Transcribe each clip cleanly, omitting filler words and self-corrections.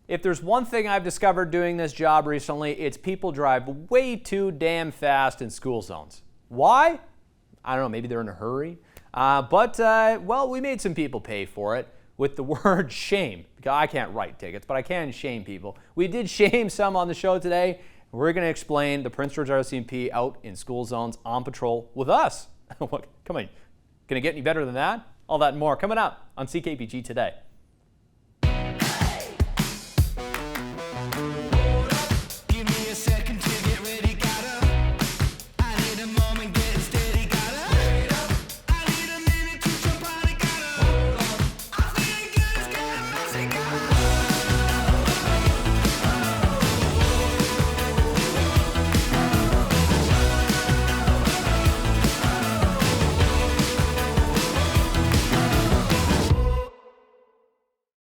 If there's one thing I've discovered doing this job recently, it's people drive way too damn fast in school zones. Why? I don't know, maybe they're in a hurry. Well, we made some people pay for it with the word shame. Because I can't write tickets, but I can shame people. We did shame some on the show today. We're going to explain the Prince George RCMP out in school zones on patrol with us. Come on, going to get any better than that? All that and more coming up on CKPG Today.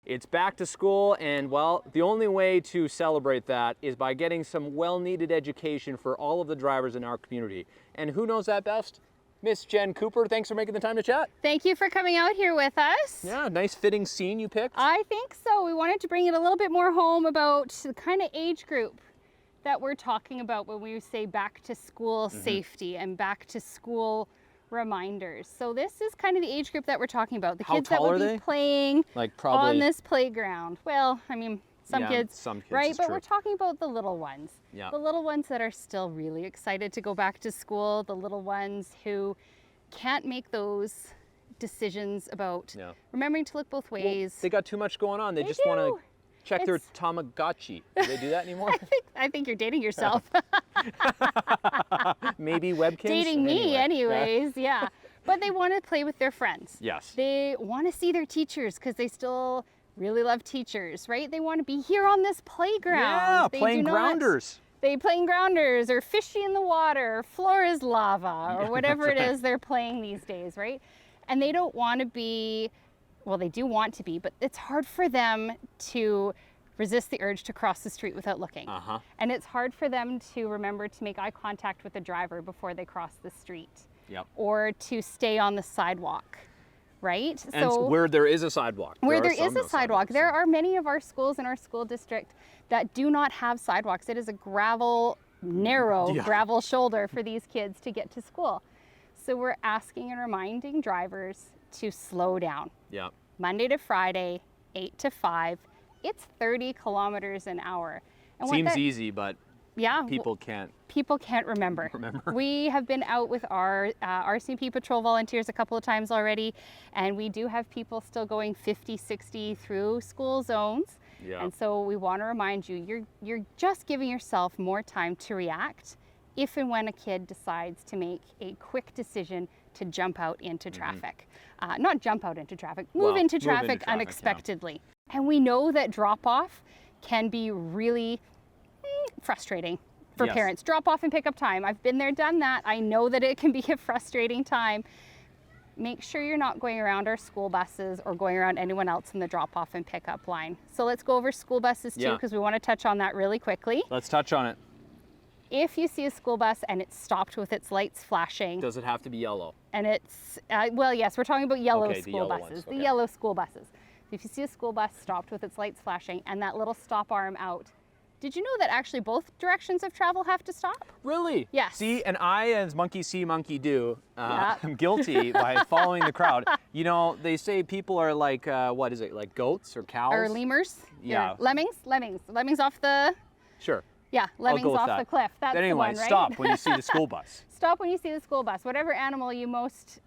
It's back to school, and well, the only way to celebrate that is by getting some well-needed education for all of the drivers in our community. And who knows that best? Miss Jen Cooper, thanks for making the time to chat. Thank you for coming out here with us. Yeah, nice fitting scene you picked. I think so. We wanted to bring it a little bit more home about the kind of age group that we're talking about when we say back to school safety and back to school reminders. So this is kind of the age group that we're talking about. The kids that would be playing on this playground. Well, I mean, some kids, right? But we're talking about the little ones. Yeah. The little ones that are still really excited to go back to school. The little ones who can't make those decisions about remembering to look both ways. Well, they got too much going on. They just want to check their Tamagotchi. Do they do that anymore? I think you're dating yourself. Maybe Webkins? Dating me anyways, yeah. But they want to play with their friends. Yes. They want to see their teachers because they still really love teachers, right? They want to be here on this playground. Yeah, playing grounders. They playing grounders or fishy in the water, or floor is lava, or whatever it is they're playing these days, right? And they don't want to be, well, they do want to be, but it's hard for them to resist the urge to cross the street without looking. And it's hard for them to remember to make eye contact with the driver before they cross the street. Or to stay on the sidewalk, right? And so where there is a sidewalk. Where there is a sidewalk. There are many of our schools in our school district that do not have sidewalks. It is a gravel, narrow gravel shoulder for these kids to get to school. So we're asking and reminding drivers to slow down. Monday to Friday, 8 to 5. It's 30 kilometers an hour. And seems easy, but people can't remember. We have been out with our RCMP patrol volunteers a couple of times already, and we do have people still going 50, 60 through school zones. And so we want to remind you, you're just giving yourself more time to react if and when a kid decides to make a quick decision to jump out into traffic. Not jump out into traffic, move into traffic unexpectedly. And we know that drop-off can be really frustrating for parents. Drop-off and pick-up time. I've been there, done that. I know that it can be a frustrating time. Make sure you're not going around our school buses or going around anyone else in the drop-off and pick-up line. So let's go over school buses too, because we want to touch on that really quickly. Let's touch on it. If you see a school bus and it's stopped with its lights flashing. Does it have to be yellow? And it's, well, yes, we're talking about yellow school buses. The yellow school buses. If you see a school bus stopped with its lights flashing and that little stop arm out, did you know that actually both directions of travel have to stop? Really? Yes. See, and I, as monkey see, monkey do, am guilty by following the crowd. You know, they say people are like, what is it, like goats or cows? Or lemurs? Yeah. Lemmings? Lemmings off the... Sure. Yeah, lemmings off the cliff. That's but anyway, the one, right? Stop when you see the school bus. Stop when you see the school bus. Whatever animal you most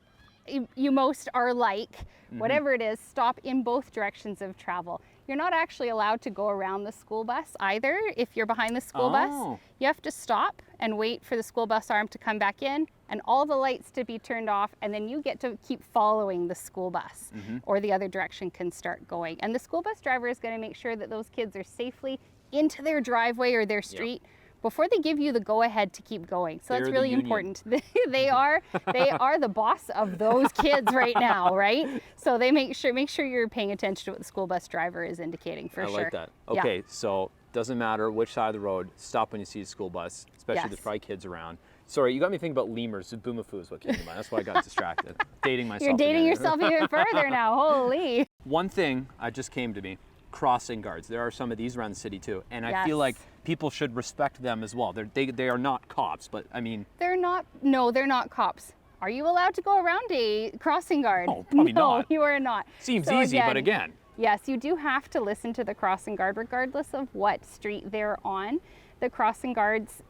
are like, whatever it is, stop in both directions of travel. You're not actually allowed to go around the school bus either. If you're behind the school bus, you have to stop and wait for the school bus arm to come back in and all the lights to be turned off, and then you get to keep following the school bus or the other direction can start going. And the school bus driver is going to make sure that those kids are safely into their driveway or their street before they give you the go-ahead to keep going. So that's really important. They are the boss of those kids right now, right? So they make sure you're paying attention to what the school bus driver is indicating for sure. I like that. Okay, so doesn't matter which side of the road, stop when you see a school bus, especially if there's probably kids around. Sorry, you got me thinking about lemurs. Boomafoo is what came to mind. That's why I got distracted. Dating myself. You're dating yourself even further now. Holy. One thing just came to me. crossing guards. There are some of these around the city too, and I Yes. feel like people should respect them as well. They are not cops, but I mean, They're not, no, they're not cops. Are you allowed to go around a crossing guard? Oh, probably no, not. you are not. seems So easy, but again, yes, you do have to listen to the crossing guard regardless of what street they're on. The crossing guard's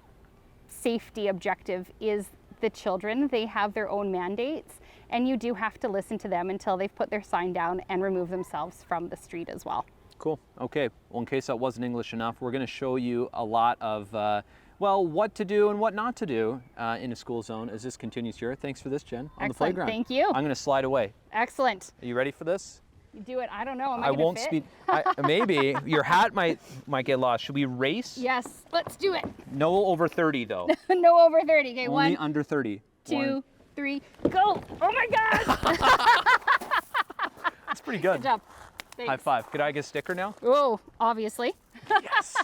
safety objective is the children. They have their own mandates, and you do have to listen to them until they've put their sign down and remove themselves from the street as well. cool. Okay, well, in case that wasn't English enough, we're going to show you a lot of, well, what to do and what not to do in a school zone as this continues here. Thanks for this, Jen, on the Excellent, playground. thank you. I'm going to slide away. Excellent. Are you ready for this? You do it. I don't know. Am I gonna won't fit? speed. Maybe your hat might get lost. Should we race? Yes, let's do it. No over 30 though. No over 30. Okay, Only 1, under 30. 2, 3, go. Oh my gosh. That's pretty good. Good job. Thanks. High five. Could I get a sticker now? Oh, obviously. Yes.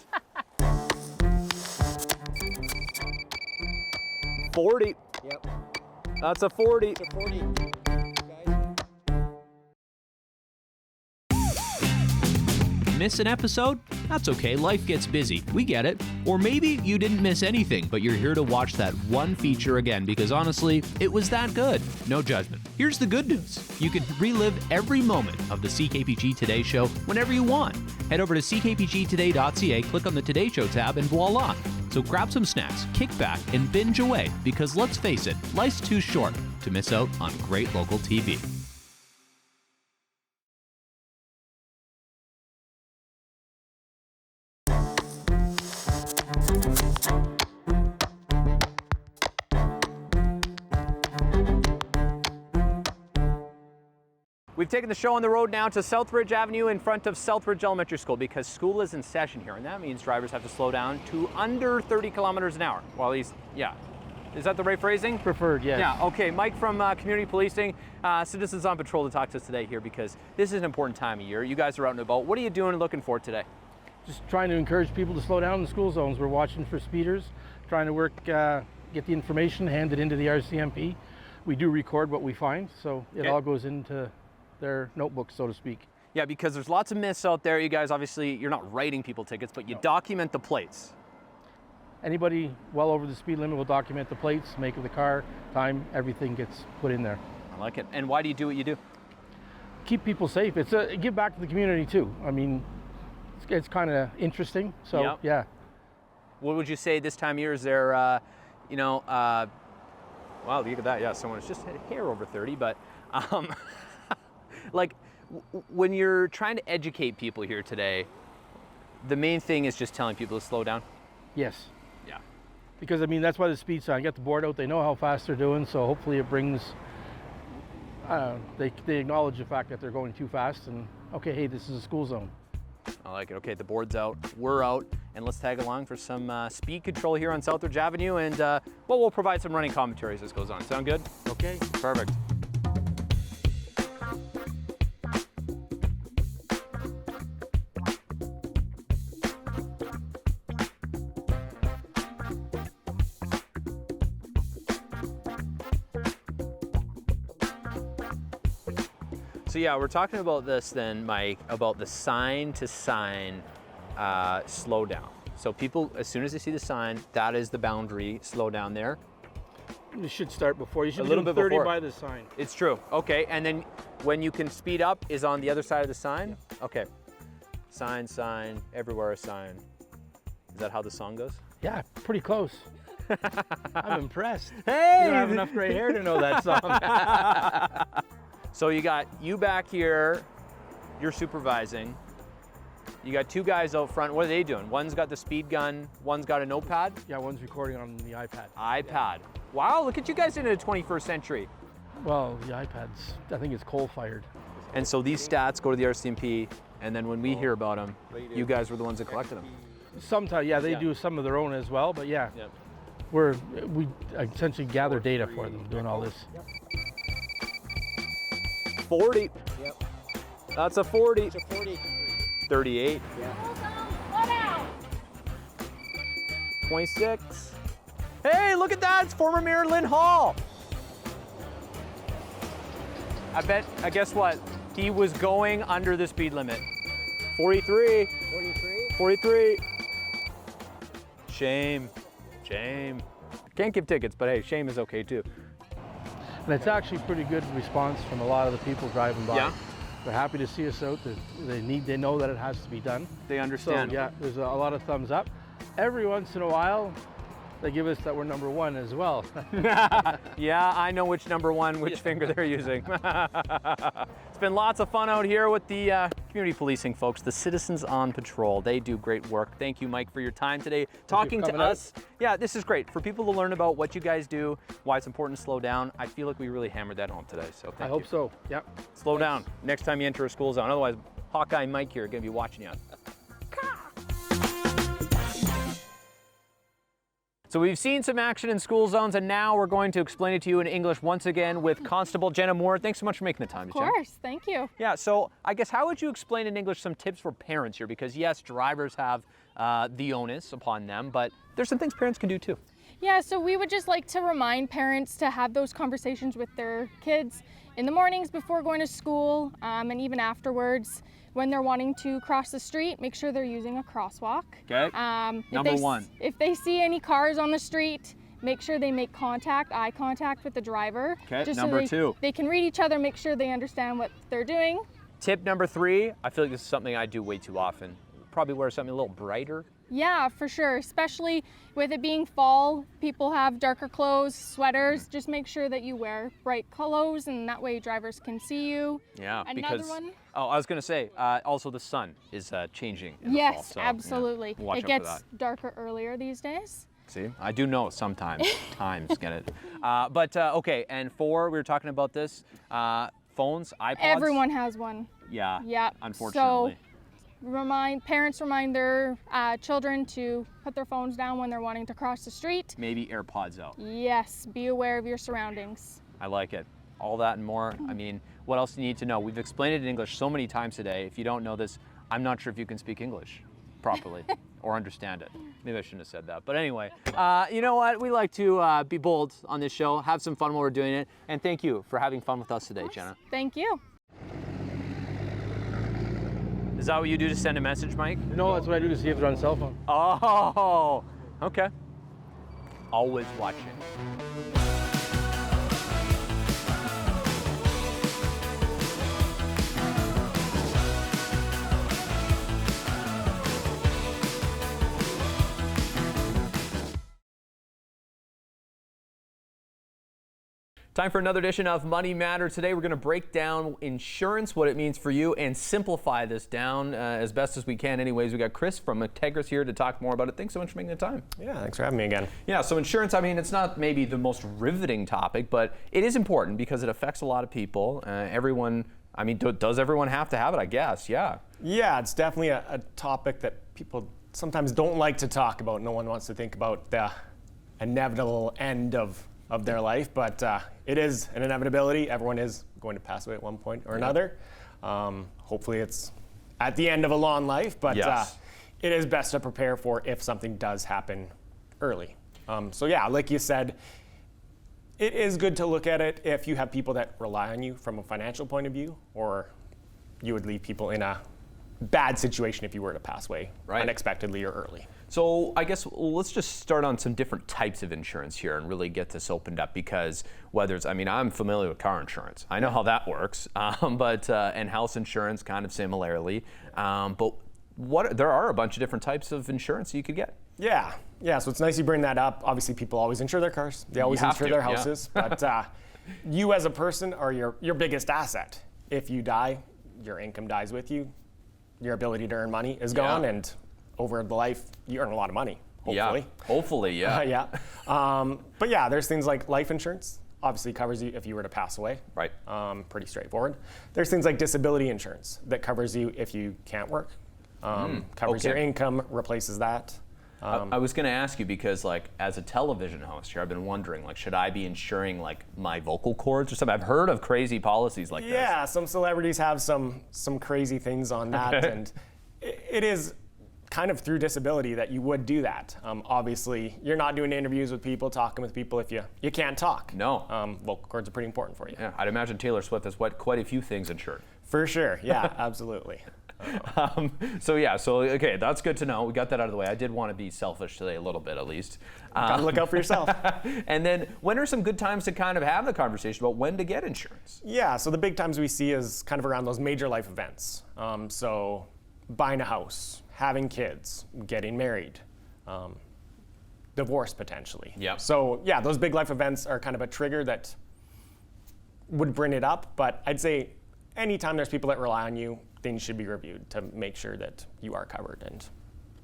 40. Yep. That's a 40. It's a 40. Guys. Miss an episode? That's okay, life gets busy. We get it. Or maybe you didn't miss anything, but you're here to watch that one feature again because honestly, it was that good. No judgment. Here's the good news. You can relive every moment of the CKPG Today Show whenever you want. Head over to ckpgtoday.ca, click on the Today Show tab, and voila. So grab some snacks, kick back, and binge away because let's face it, life's too short to miss out on great local TV. We've taken the show on the road now to Southridge Avenue in front of Southridge Elementary School because school is in session here, and that means drivers have to slow down to under 30 kilometers an hour. Well, at least, yeah. Is that the right phrasing? Preferred, yes. Yeah, okay. Mike from Community Policing, Citizens on Patrol to talk to us today here because this is an important time of year. You guys are out and about. What are you doing and looking for today? Just trying to encourage people to slow down in the school zones. We're watching for speeders, trying to work, get the information handed into the RCMP. We do record what we find, so it Okay. all goes into their notebook, so to speak. Yeah, because there's lots of myths out there. You guys, obviously, you're not writing people tickets, but you document the plates. Anybody well over the speed limit will document the plates, make of the car, time, everything gets put in there. I like it. And why do you do what you do? Keep people safe. It's a give back to the community too. I mean, it's kind of interesting. So Yep. yeah. What would you say this time of year? Is there, wow, look at that. Yeah, someone's just a hair over 30, but like when you're trying to educate people here today, the main thing is just telling people to slow down. Yes. Yeah. Because I mean, that's why the speed sign, get the board out, they know how fast they're doing, so hopefully it brings, they acknowledge the fact that they're going too fast and, okay, hey, this is a school zone. I like it. Okay, the board's out, we're out, and let's tag along for some speed control here on Southridge Avenue, and well, we'll provide some running commentary as this goes on. Sound good? Okay. Perfect. So yeah, we're talking about this then, Mike, about the sign to sign slow down. So people, as soon as they see the sign, that is the boundary, slow down there. You should start before. You should A be little doing bit 30 before. by the sign. It's true. Okay, and then when you can speed up is on the other side of the sign? Okay. Sign, sign, everywhere a sign. Is that how the song goes? Yeah, pretty close. I'm impressed. Hey! You don't have enough gray hair to know that song. So you got you back here, you're supervising. You got two guys out front. What are they doing? One's got the speed gun, one's got a notepad. Yeah, one's recording on the iPad. iPad. Wow, look at you guys in the 21st century. Well, the iPad's, I think it's coal-fired. And so these stats go to the RCMP, and then when we hear about them, you guys were the ones that collected them. Sometimes, yeah, they Yeah. do some of their own as well, but yeah, we essentially gather data for them doing all this. 40. Yep. That's a 40. It's a 40. 38. Yeah. 26. Hey, look at that, it's former Mayor Lynn Hall. I guess what? He was going under the speed limit. 43. 43. 43. Shame. Shame. Can't give tickets, but hey, shame is okay too. And it's actually pretty good response from a lot of the people driving by. Yeah. They're happy to see us out. They know that it has to be done. They understand. So yeah, there's a lot of thumbs up. Every once in a while, they give us that we're number one as well. Yeah, I know which number one, which finger they're using. It's been lots of fun out here with the community policing folks, the Citizens on Patrol. They do great work. Thank you, Mike, for your time today, talking to us. Yeah, this is great for people to learn about what you guys do, why it's important to slow down. I feel like we really hammered that home today, so thank you. I hope so, yeah. Slow down next time you enter a school zone. Otherwise, Hawkeye Mike here going to be watching you. So we've seen some action in school zones, and now we're going to explain it to you in English once again with Constable Jenna Moore. Thanks so much for making the time. Of course, thank you. Yeah, so I guess how would you explain in English some tips for parents here? Because yes, drivers have the onus upon them, but there's some things parents can do too. Yeah, so we would just like to remind parents to have those conversations with their kids in the mornings before going to school, and even afterwards. When they're wanting to cross the street, make sure they're using a crosswalk. Okay. Number one. If they see any cars on the street, make sure they make eye contact with the driver. Okay, just number so two. They can read each other, make sure they understand what they're doing. Tip number 3, I feel like this is something I do way too often. Probably wear something a little brighter. Yeah, for sure, especially with it being fall, people have darker clothes, sweaters. Just make sure that you wear bright clothes, and that way drivers can see you. Yeah, Another because, one? oh, I was going to say, also the sun is changing in the fall, Yes, so, absolutely. yeah, watch It out gets for that. darker earlier these days. See, I do know sometimes, get it. Okay, and 4, we were talking about this, phones, iPods. Everyone has one. Yeah, Yeah. unfortunately. So parents remind their children to put their phones down when they're wanting to cross the street. Maybe AirPods out. Yes, be aware of your surroundings. I like it. All that and more. I mean, what else do you need to know? We've explained it in English so many times today. If you don't know this, I'm not sure if you can speak English properly or understand it. Maybe I shouldn't have said that. But anyway, you know what? We like to be bold on this show, have some fun while we're doing it. And thank you for having fun with us today, Jenna. Thank you. Is that what you do to send a message, Mike? No, that's what I do to see if they're on cell phone. Oh, okay. Always watching. Time for another edition of Money Matter. Today we're going to break down insurance, what it means for you, and simplify this down as best as we can. Anyways, we got Chris from Integris here to talk more about it. Thanks so much for making the time. Yeah, thanks for having me again. Yeah, so insurance, I mean, it's not maybe the most riveting topic, but it is important because it affects a lot of people. Everyone, I mean, does everyone have to have it? I guess, yeah. Yeah, it's definitely a topic that people sometimes don't like to talk about. No one wants to think about the inevitable end of their life, but it is an inevitability. Everyone is going to pass away at one point or another. Hopefully it's at the end of a long life, but yes. It is best to prepare for if something does happen early. So yeah, like you said, it is good to look at it if you have people that rely on you from a financial point of view, or you would leave people in a bad situation if you were to pass away unexpectedly or early. So I guess let's just start on some different types of insurance here and really get this opened up, because whether it's, I mean, I'm familiar with car insurance. I know how that works, and house insurance kind of similarly. But there are a bunch of different types of insurance you could get. Yeah, so it's nice you bring that up. Obviously, people always insure their cars. They always insure their houses. Yeah. But you as a person are your biggest asset. If you die, your income dies with you. Your ability to earn money is gone, and over the life, you earn a lot of money, hopefully. Yeah, hopefully, yeah. But yeah, there's things like life insurance. Obviously covers you if you were to pass away. Right. Pretty straightforward. There's things like disability insurance that covers you if you can't work. Covers your income, replaces that. I was going to ask you because, like, as a television host here, I've been wondering, like, should I be insuring, like, my vocal cords or something? I've heard of crazy policies like this. Yeah, some celebrities have some crazy things on that, and it is kind of through disability that you would do that. Obviously, you're not doing interviews with people, talking with people if you can't talk. No. Vocal cords are pretty important for you. Yeah, I'd imagine Taylor Swift has quite a few things insured. For sure, yeah, absolutely. Okay, that's good to know. We got that out of the way. I did want to be selfish today a little bit at least. Gotta look out for yourself. And then when are some good times to kind of have the conversation about when to get insurance? Yeah, so the big times we see is kind of around those major life events. So buying a house, having kids, getting married, divorce potentially. Yep. So yeah, those big life events are kind of a trigger that would bring it up, but I'd say anytime there's people that rely on you, things should be reviewed to make sure that you are covered, and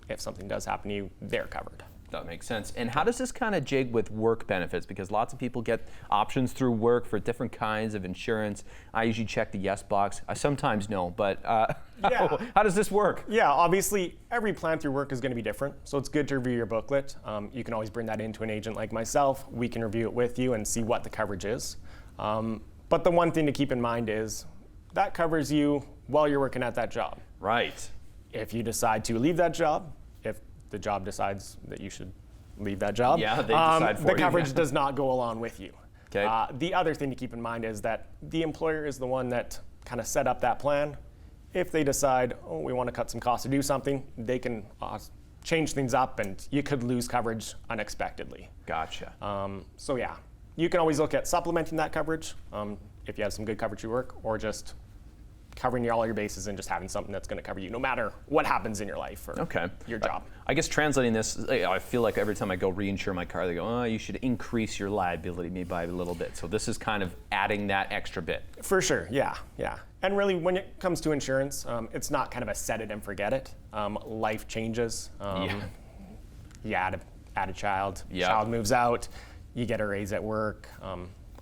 if something does happen to you, they're covered. That makes sense. And how does this kind of jig with work benefits? Because lots of people get options through work for different kinds of insurance. I usually check the yes box. I sometimes no, but how does this work? Yeah, obviously every plan through work is going to be different, so it's good to review your booklet. You can always bring that into an agent like myself. We can review it with you and see what the coverage is. But the one thing to keep in mind is that covers you while you're working at that job. Right. If you decide to leave that job, if the job decides that you should leave that job, they decide for the you. coverage does not go along with you. Okay. The other thing to keep in mind is that the employer is the one that kind of set up that plan. If they decide, oh, we want to cut some costs to do something, they can change things up, and you could lose coverage unexpectedly. Gotcha. So yeah, you can always look at supplementing that coverage if you have some good coverage at work, or just covering all your bases and just having something that's going to cover you no matter what happens in your life or your job. I guess translating this, I feel like every time I go reinsure my car, they go, oh, you should increase your liability maybe by a little bit. So this is kind of adding that extra bit. For sure, yeah. And really, when it comes to insurance, it's not kind of a set it and forget it. Life changes. You add a child, child moves out, you get a raise at work,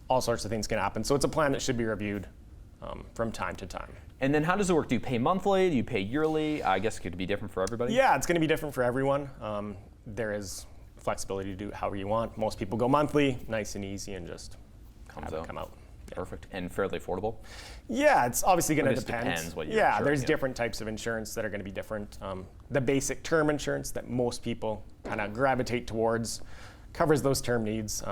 all sorts of things can happen. So it's a plan that should be reviewed from time to time. And then how does it work? Do you pay monthly? Do you pay yearly? I guess it could be different for everybody. Yeah, it's going to be different for everyone. There is flexibility to do it however you want. Most people go monthly, nice and easy, and just come out. Perfect. And fairly affordable? Yeah, it's obviously going to depend. Depends what you're insuring, there's different types of insurance that are going to be different. The basic term insurance that most people kind of gravitate towards covers those term needs,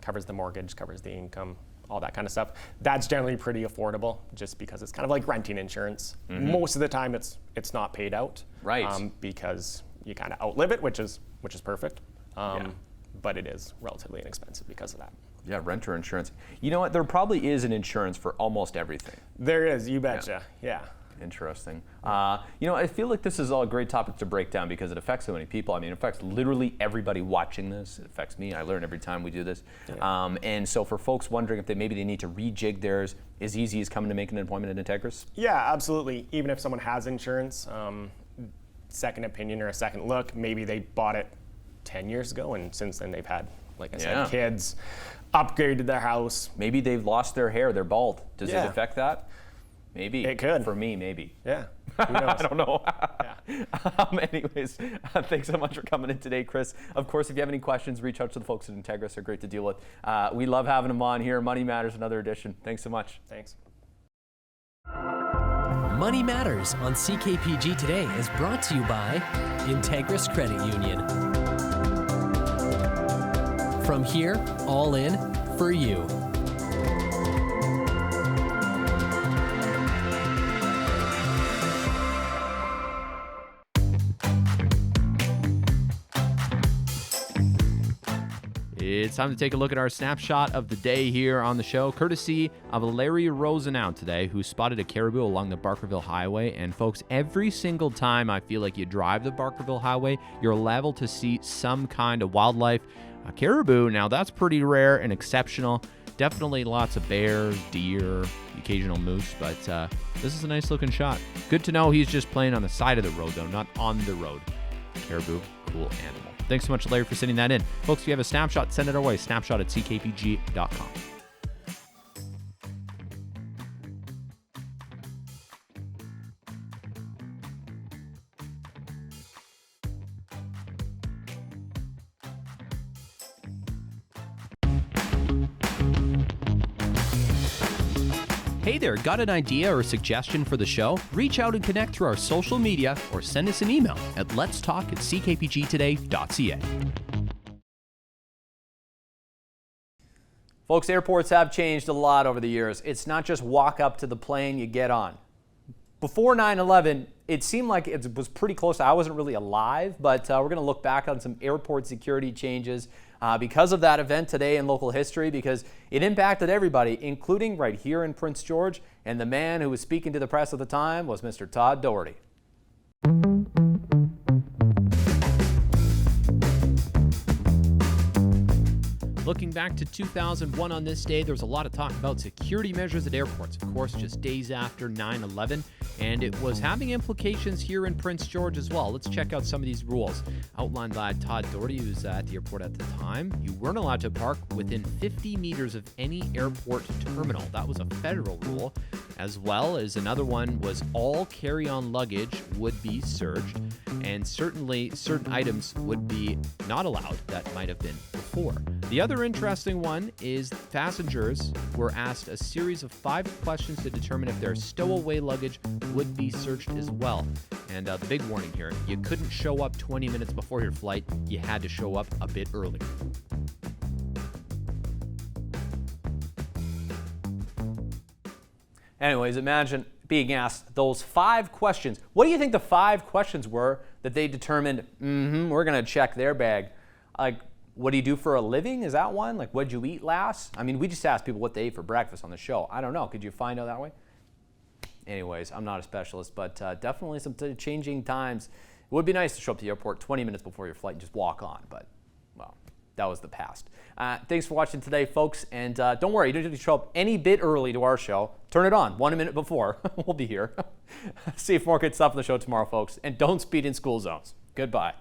covers the mortgage, covers the income, all that kind of stuff. That's generally pretty affordable, just because it's kind of like renting insurance. Mm-hmm. Most of the time, it's not paid out, right? Because you kind of outlive it, which is perfect. But it is relatively inexpensive because of that. Yeah, renter insurance. You know what? There probably is an insurance for almost everything. There is, you betcha. Yeah. Interesting. I feel like this is all a great topic to break down because it affects so many people. I mean, it affects literally everybody watching this. It affects me. I learn every time we do this. Yeah. And so for folks wondering if maybe they need to rejig theirs, as easy as coming to make an appointment at Integris? Yeah, absolutely. Even if someone has insurance, second opinion or a second look, maybe they bought it 10 years ago, and since then they've had, like I said, kids, upgraded their house. Maybe they've lost their hair, they're bald. Does it affect that? Maybe. It could. For me, maybe. Yeah. Who knows? I don't know. Anyways, thanks so much for coming in today, Chris. Of course, if you have any questions, reach out to the folks at Integris. They're great to deal with. We love having them on here. Money Matters, another edition. Thanks so much. Thanks. Money Matters on CKPG Today is brought to you by Integris Credit Union. From here, all in for you. It's time to take a look at our snapshot of the day here on the show, courtesy of Larry Rosenau today, who spotted a caribou along the Barkerville Highway. And folks, every single time I feel like you drive the Barkerville Highway, you're liable to see some kind of wildlife. A caribou, now that's pretty rare and exceptional. Definitely lots of bears, deer, occasional moose, but this is a nice looking shot. Good to know he's just playing on the side of the road, though, not on the road. Caribou, cool animal. Thanks so much, Larry, for sending that in. Folks, if you have a snapshot, send it our way. snapshot@ckpg.com. Hey there, got an idea or suggestion for the show? Reach out and connect through our social media or send us an email at letstalk@ckpgtoday.ca. Folks, airports have changed a lot over the years. It's not just walk up to the plane you get on. Before 9/11, it seemed like it was pretty close. I wasn't really alive, but we're going to look back on some airport security changes because of that event today in local history, because it impacted everybody, including right here in Prince George. And the man who was speaking to the press at the time was Mr. Todd Doherty. Looking back to 2001 on this day, there was a lot of talk about security measures at airports, of course, just days after 9/11, and it was having implications here in Prince George as well. Let's check out some of these rules. Outlined by Todd Doherty, who was at the airport at the time. You weren't allowed to park within 50 meters of any airport terminal. That was a federal rule, as well as another one was all carry-on luggage would be searched, and certainly certain items would be not allowed that might have been before. The other interesting one is passengers were asked a series of 5 questions to determine if their stowaway luggage would be searched as well. And the big warning here, you couldn't show up 20 minutes before your flight. You had to show up a bit earlier. Anyways, imagine being asked those 5 questions. What do you think the 5 questions were that they determined, we're going to check their bag? Like, what do you do for a living? Is that one? Like, what'd you eat last? I mean, we just asked people what they ate for breakfast on the show. I don't know. Could you find out that way? Anyways, I'm not a specialist, but definitely some changing times. It would be nice to show up to the airport 20 minutes before your flight and just walk on, but, well, that was the past. Thanks for watching today, folks, and don't worry, you don't have to show up any bit early to our show. Turn it on 1 minute before. We'll be here. See you for more good stuff on the show tomorrow, folks, and don't speed in school zones. Goodbye.